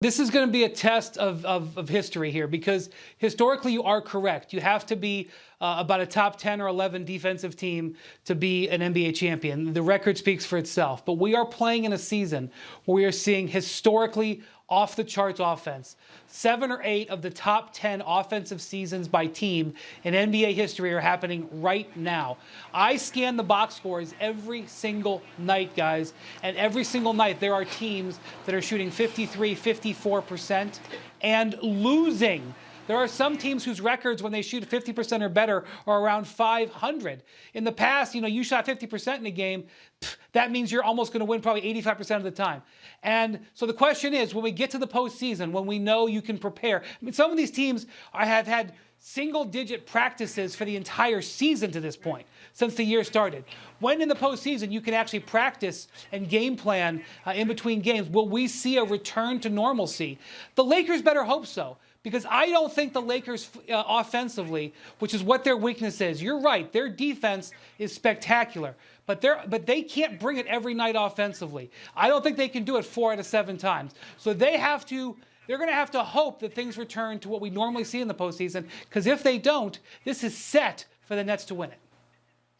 This is going to be a test of history here, because historically you are correct. You have to be about a top 10 or 11 defensive team to be an NBA champion. The record speaks for itself. But we are playing in a season where we are seeing historically off-the-charts offense. 7 or 8 of the top 10 offensive seasons by team in NBA history are happening right now. I scan the box scores every single night, guys, and every single night there are teams that are shooting 53, 54% and losing. There are some teams whose records when they shoot 50% or better are around 500. In the past, you shot 50% in a game, that means you're almost going to win probably 85% of the time. And so the question is, when we get to the postseason, when we know you can prepare, some of these teams have had single-digit practices for the entire season to this point, since the year started. When in the postseason you can actually practice and game plan in between games, will we see a return to normalcy? The Lakers better hope so, because I don't think the Lakers offensively, which is what their weakness is. You're right, their defense is spectacular, but they can't bring it every night offensively. I don't think they can do it 4 out of 7 times. So they're going to have to hope that things return to what we normally see in the postseason, because if they don't, this is set for the Nets to win it.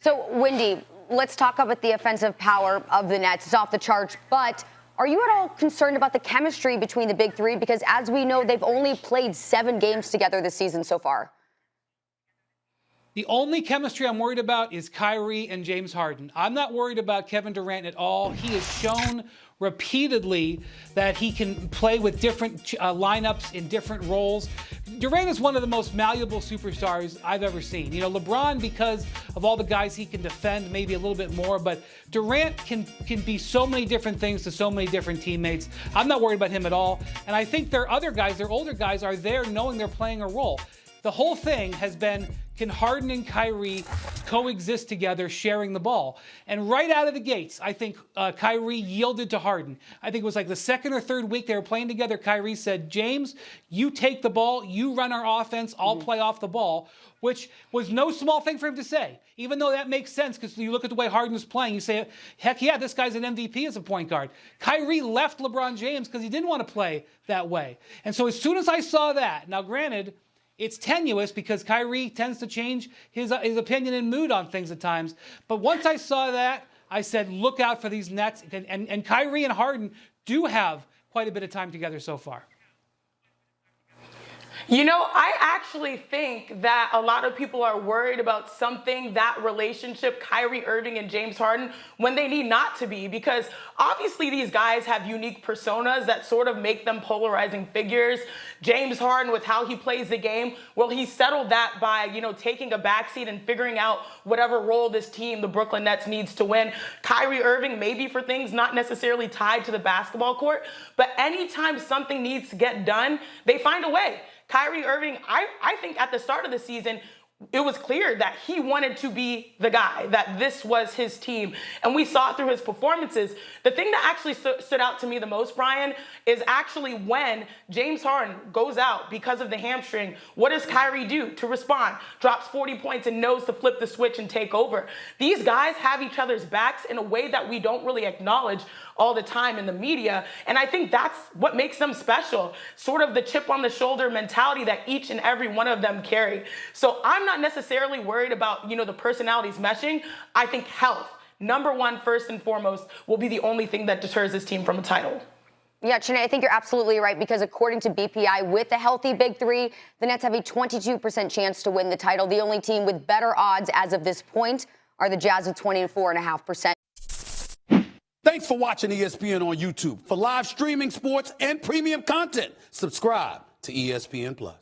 So, Windy, let's talk about the offensive power of the Nets. It's off the charts, but are you at all concerned about the chemistry between the big three? Because as we know, they've only played 7 games together this season so far. The only chemistry I'm worried about is Kyrie and James Harden. I'm not worried about Kevin Durant at all. He has shown repeatedly that he can play with different lineups in different roles. Durant is one of the most malleable superstars I've ever seen. LeBron, because of all the guys he can defend, maybe a little bit more, but Durant can be so many different things to so many different teammates. I'm not worried about him at all. And I think their other guys, their older guys, are there knowing they're playing a role. The whole thing has been, can Harden and Kyrie coexist together, sharing the ball? And right out of the gates, I think Kyrie yielded to Harden. I think it was like the second or third week they were playing together, Kyrie said, James, you take the ball, you run our offense, I'll play off the ball, which was no small thing for him to say, even though that makes sense because you look at the way Harden was playing, you say, heck yeah, this guy's an MVP as a point guard. Kyrie left LeBron James because he didn't want to play that way. And so as soon as I saw that, now granted, it's tenuous because Kyrie tends to change his opinion and mood on things at times. But once I saw that, I said, look out for these Nets. And Kyrie and Harden do have quite a bit of time together so far. I actually think that a lot of people are worried about that relationship, Kyrie Irving and James Harden, when they need not to be, because obviously these guys have unique personas that sort of make them polarizing figures. James Harden, with how he plays the game, well, he settled that by, taking a backseat and figuring out whatever role this team, the Brooklyn Nets, needs to win. Kyrie Irving, maybe for things not necessarily tied to the basketball court, but anytime something needs to get done, they find a way. Kyrie Irving, I think at the start of the season, it was clear that he wanted to be the guy, that this was his team. And we saw it through his performances. The thing that actually stood out to me the most, Brian, is actually when James Harden goes out because of the hamstring, what does Kyrie do to respond? Drops 40 points and knows to flip the switch and take over. These guys have each other's backs in a way that we don't really acknowledge all the time in the media. And I think that's what makes them special, sort of the chip on the shoulder mentality that each and every one of them carry. So I'm not necessarily worried about, the personalities meshing. I think health, number one, first and foremost, will be the only thing that deters this team from a title. Yeah, Chiney, I think you're absolutely right, because according to BPI, with the healthy big three, the Nets have a 22% chance to win the title. The only team with better odds as of this point are the Jazz with 24.5%. Thanks for watching ESPN on YouTube. For live streaming, sports, and premium content, subscribe to ESPN+.